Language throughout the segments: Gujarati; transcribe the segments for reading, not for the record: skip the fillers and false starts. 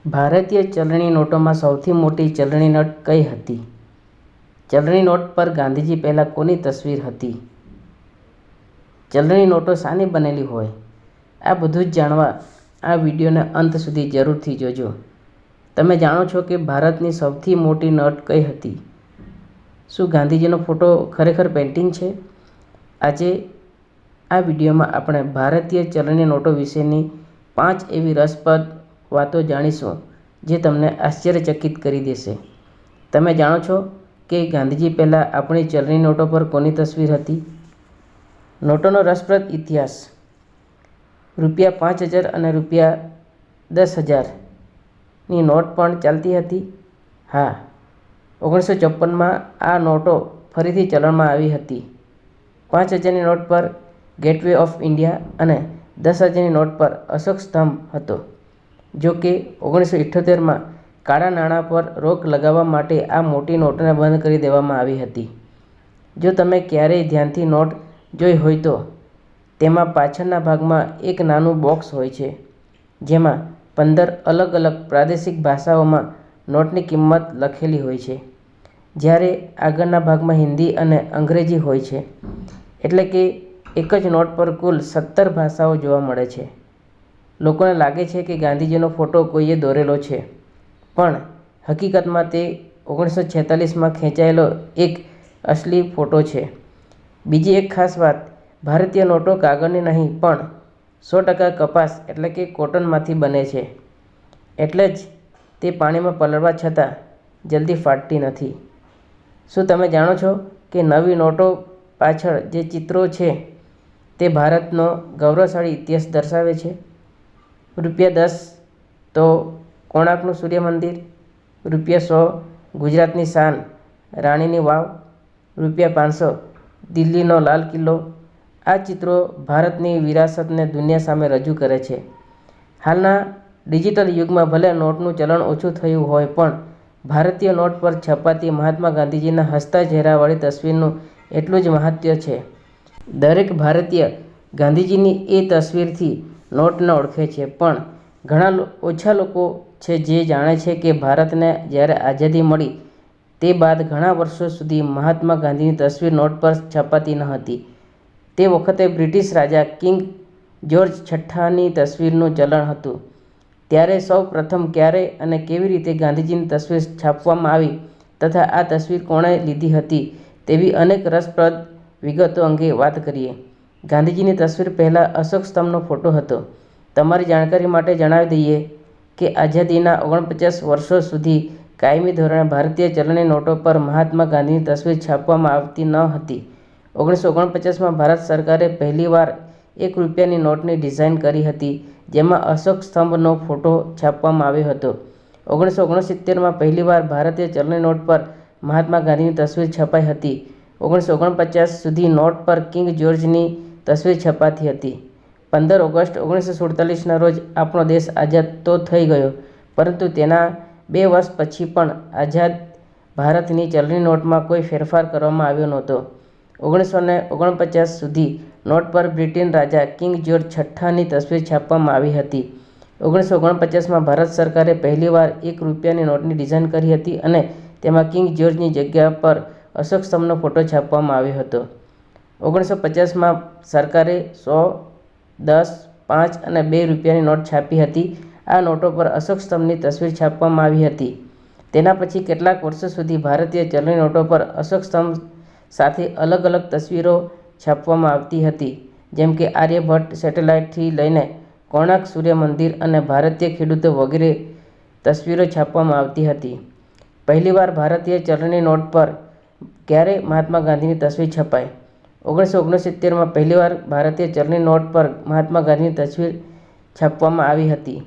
ભારતીય ચલણી નોટોમાં સૌથી મોટી ચલણી નોટ કઈ હતી? ચલણી નોટ પર ગાંધીજી પહેલાં કોની તસવીર હતી? ચલણી નોટો શાની બનેલી હોય? આ બધું જ જાણવા આ વિડીયોના અંત સુધી જરૂરથી જોજો. તમે જાણો છો કે ભારતની સૌથી મોટી નોટ કઈ હતી? શું ગાંધીજીનો ફોટો ખરેખર પેઇન્ટિંગ છે? આજે આ વિડીયોમાં આપણે ભારતીય ચલણી નોટો વિશેની 5 એવી રસપ્રદ વાતો જાણીશું જે તમને આશ્ચર્યચકિત કરી દેશે. તમે જાણો છો કે ગાંધીજી પહેલાં આપણી ચલણી નોટો પર કોની તસવીર હતી? નોટોનો રસપ્રદ ઇતિહાસ. રૂપિયા 5000 અને રૂપિયા 10000ની નોટ પણ ચાલતી હતી. હા, 1954માં આ નોટો ફરીથી ચલણમાં આવી હતી. 5000ની નોટ પર ગેટવે ઓફ ઇન્ડિયા અને 10000ની નોટ પર અશોક સ્તંભ હતો. જો કે 1978માં કાળા નાણાં પર રોક લગાવવા માટે આ મોટી નોટોને બંધ કરી દેવામાં આવી હતી. જો તમે ક્યારેય ધ્યાનથી નોટ જોઈ હોય તો તેમાં પાછળના ભાગમાં એક નાનું બોક્સ હોય છે જેમાં 15 અલગ અલગ પ્રાદેશિક ભાષાઓમાં નોટની કિંમત લખેલી હોય છે, જ્યારે આગળના ભાગમાં હિન્દી અને અંગ્રેજી હોય છે. એટલે કે એક જ નોટ પર કુલ 17 ભાષાઓ જોવા મળે છે. લોકોને લાગે છે કે ગાંધીજીનો ફોટો કોઈએ દોરેલો છે, પણ હકીકતમાં તે 1946માં ખેંચાયેલો એક અસલી ફોટો છે. બીજી એક ખાસ વાત, ભારતીય નોટો કાગળની નહીં પણ 100% કપાસ એટલે કે કોટનમાંથી બને છે. એટલે જ તે પાણીમાં પલળવા છતાં જલ્દી ફાટતી નથી. શું તમે જાણો છો કે નવી નોટો પાછળ જે ચિત્રો છે તે ભારતનો ગૌરવશાળી ઇતિહાસ દર્શાવે છે? રૂપિયા 10 તો કોણાર્કનું સૂર્ય મંદિર, રૂપિયા 100 ગુજરાતની શાન રાણીની વાવ, રૂપિયા 500 દિલ્હીનો લાલ કિલ્લો. આ ચિત્રો ભારતની વિરાસતને દુનિયા સામે રજૂ કરે છે. હાલના ડિજિટલ યુગમાં ભલે નોટનું ચલણ ઓછું થયું હોય પણ ભારતીય નોટ પર છપાતી મહાત્મા ગાંધીજીના હસતા ચહેરાવાળી તસવીરનું એટલું જ મહાત્મ્ય છે. દરેક ભારતીય ગાંધીજીની એ તસવીરથી નોટને ઓળખે છે, પણ ઘણા ઓછા લોકો છે જે જાણે છે કે ભારતને જ્યારે આઝાદી મળી તે બાદ ઘણા વર્ષો સુધી મહાત્મા ગાંધીની તસવીર નોટ પર છપાતી ન હતી. તે વખતે બ્રિટિશ રાજા કિંગ જ્યોર્જ છઠ્ઠાની તસવીરનું ચલણ હતું. ત્યારે સૌ પ્રથમ ક્યારે અને કેવી રીતે ગાંધીજીની તસવીર છાપવામાં આવી તથા આ તસવીર કોણે લીધી હતી તેવી અનેક રસપ્રદ વિગતો અંગે વાત કરીએ. ગાંધીજીની તસવીર પહેલાં અશોક સ્તંભનો ફોટો હતો. તમારી જાણકારી માટે જણાવી દઈએ કે આઝાદીના 49 વર્ષો સુધી કાયમી ધોરણે ભારતીય ચલણી નોટો પર મહાત્મા ગાંધીની તસવીર છાપવામાં આવતી ન હતી. 1949માં ભારત સરકારે પહેલીવાર ₹1ની નોટની ડિઝાઇન કરી હતી જેમાં અશોક સ્તંભનો ફોટો છાપવામાં આવ્યો હતો. 1969માં પહેલીવાર ભારતીય ચલણી નોટ પર મહાત્મા ગાંધીની તસવીર છપાઈ હતી. 1949 સુધી નોટ પર કિંગ જ્યોર્જની તસવીર છપાતી હતી. 15 ઓગસ્ટ 1947ના રોજ આપણો દેશ આઝાદ તો થઈ ગયો, પરંતુ તેના 2 વર્ષ પછી પણ આઝાદ ભારતની ચલણી નોટમાં કોઈ ફેરફાર કરવામાં આવ્યો નહોતો. 1949 સુધી નોટ પર બ્રિટન રાજા કિંગ જ્યોર્જ છઠ્ઠાની તસવીર છાપવામાં આવી હતી. 1949માં ભારત સરકારે પહેલીવાર ₹1ની નોટની ડિઝાઇન કરી હતી અને તેમાં કિંગ જ્યોર્જની જગ્યા પર અશોક સ્તંભનો ફોટો છાપવામાં આવ્યો હતો. 1950માં સરકારે 100, 10, 5 અને ₹2ની નોટ છાપી હતી. આ નોટો પર અશોક સ્તંભની તસવીર છાપવામાં આવી હતી. તેના પછી કેટલાક વર્ષો સુધી ભારતીય ચલણી નોટો પર અશોક સ્તંભ સાથે અલગ અલગ તસવીરો છાપવામાં આવતી હતી, જેમ કે આર્યભટ્ટ સેટેલાઇટથી લઈને કોણાર્ક સૂર્ય મંદિર અને ભારતીય ખેડૂતો વગેરે તસવીરો છાપવામાં આવતી હતી. પહેલીવાર ભારતીય ચલણી નોટ પર ક્યારે મહાત્મા ગાંધીની તસવીર છપાઈ? 1969માં પહેલીવાર ભારતીય ચલણી નોટ પર મહાત્મા ગાંધીની તસવીર છાપવામાં આવી હતી.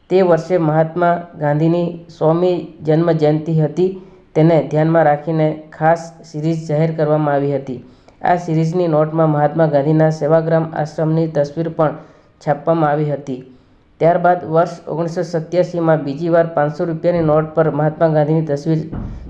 તે વર્ષે મહાત્મા ગાંધીની 100મી જન્મ જયંતિ હતી. તેને ધ્યાનમાં રાખીને ખાસ સિરીઝ જાહેર કરવામાં આવી હતી. આ સિરીઝની નોટમાં મહાત્મા ગાંધીના સેવાગ્રામ આશ્રમની તસવીર પણ છાપવામાં આવી હતી. ત્યારબાદ વર્ષ 1987માં બીજી વાર ₹500ની નોટ પર મહાત્મા ગાંધીની તસવીર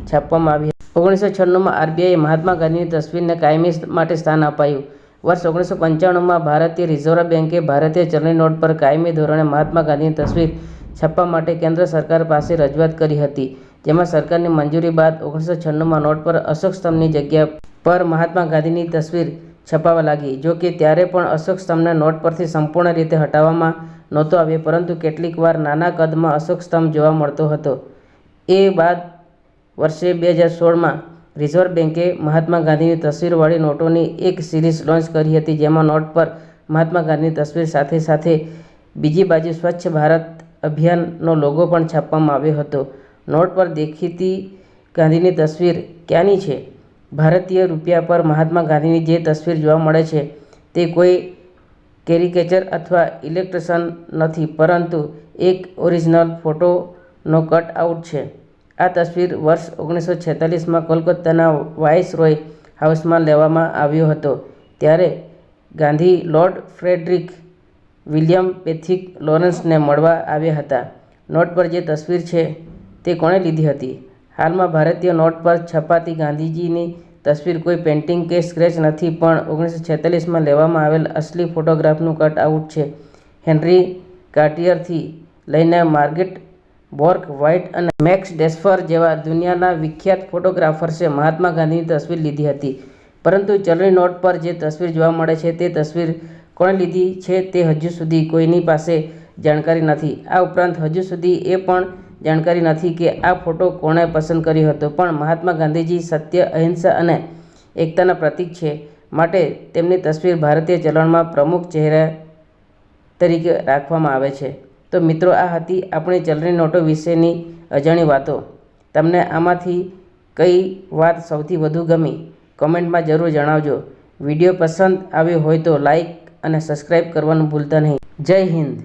છાપવામાં આવી હતી. 1996માં આરબીઆઈએ મહાત્મા ગાંધીની તસવીરને કાયમી માટે સ્થાન અપાયું. વર્ષ 1995માં ભારતીય રિઝર્વ બેન્કે ભારતીય ચલણી નોટ પર કાયમી ધોરણે મહાત્મા ગાંધીની તસવીર છાપવા માટે કેન્દ્ર સરકાર પાસે રજૂઆત કરી હતી, જેમાં સરકારની મંજૂરી બાદ 1996માં નોટ પર અશોક સ્તંભની જગ્યા પર મહાત્મા ગાંધીની તસવીર છપાવા લાગી. જો કે ત્યારે પણ અશોક સ્તંભને નોટ પરથી સંપૂર્ણ રીતે હટાવવામાં નહોતો આવ્યો, પરંતુ કેટલીક વાર નાના કદમાં અશોક સ્તંભ જોવા મળતો હતો. એ બાદ વર્ષે 2016માં રિઝર્વ બેન્કે મહાત્મા ગાંધીની તસવીરવાળી નોટોની એક સિરીઝ લોન્ચ કરી હતી, જેમાં નોટ પર મહાત્મા ગાંધીની તસવીર સાથે સાથે બીજી બાજુ સ્વચ્છ ભારત અભિયાનનો લોગો પણ છાપવામાં આવ્યો હતો. નોટ પર દેખીતી ગાંધીની તસવીર ક્યાંની છે? ભારતીય રૂપિયા પર મહાત્મા ગાંધીની જે તસવીર જોવા મળે છે તે કોઈ કેરિકેચર અથવા ઇલેસ્ટ્રેશન નથી, પરંતુ એક ઓરિજિનલ ફોટોનો કટ આઉટ છે. આ તસવીર વર્ષ 1946માં કોલકાતાના વાઇસરોય હાઉસમાં લેવામાં આવ્યો હતો. ત્યારે Gandhi lord Frederick William Pethick લોરેન્સને મળવા આવ્યા હતા. નોટ પર જે તસવીર છે તે કોણે લીધી હતી? હાલમાં ભારતીય નોટ પર છપાતી ગાંધીજીની તસવીર કોઈ પેઇન્ટિંગ કે સ્કેચ નથી, પણ 1946માં લેવામાં આવેલ અસલી ફોટોગ્રાફનું કટ આઉટ છે. હેનરી કાર્ટિયરથી લઈને માર્ગેટ બોર્ક વ્હાઇટ અને મેક્સ ડેસ્ફર જેવા દુનિયાના વિખ્યાત ફોટોગ્રાફર્સે મહાત્મા ગાંધીની તસવીર લીધી હતી, પરંતુ ચલણી નોટ પર જે તસવીર જોવા મળે છે તે તસવીર કોણે લીધી છે તે હજુ સુધી કોઈની પાસે જાણકારી નથી. આ ઉપરાંત હજુ સુધી એ પણ જાણકારી નથી કે આ ફોટો કોણે પસંદ કર્યો હતો. પણ મહાત્મા ગાંધીજી સત્ય, અહિંસા અને એકતાના પ્રતીક છે, માટે તેમની તસવીર ભારતીય ચલણમાં પ્રમુખ ચહેરા તરીકે રાખવામાં આવે છે. તો મિત્રો, આ હતી આપણી ચલણી નોટો વિશેની અજાણી વાતો. તમને આમાંથી કઈ વાત સૌથી વધુ ગમી? કોમેન્ટમાં જરૂર જણાવજો. વિડીયો પસંદ આવ્યો હોય તો લાઈક અને સબસ્ક્રાઈબ કરવાનું ભૂલતા નહીં. જય હિન્દ.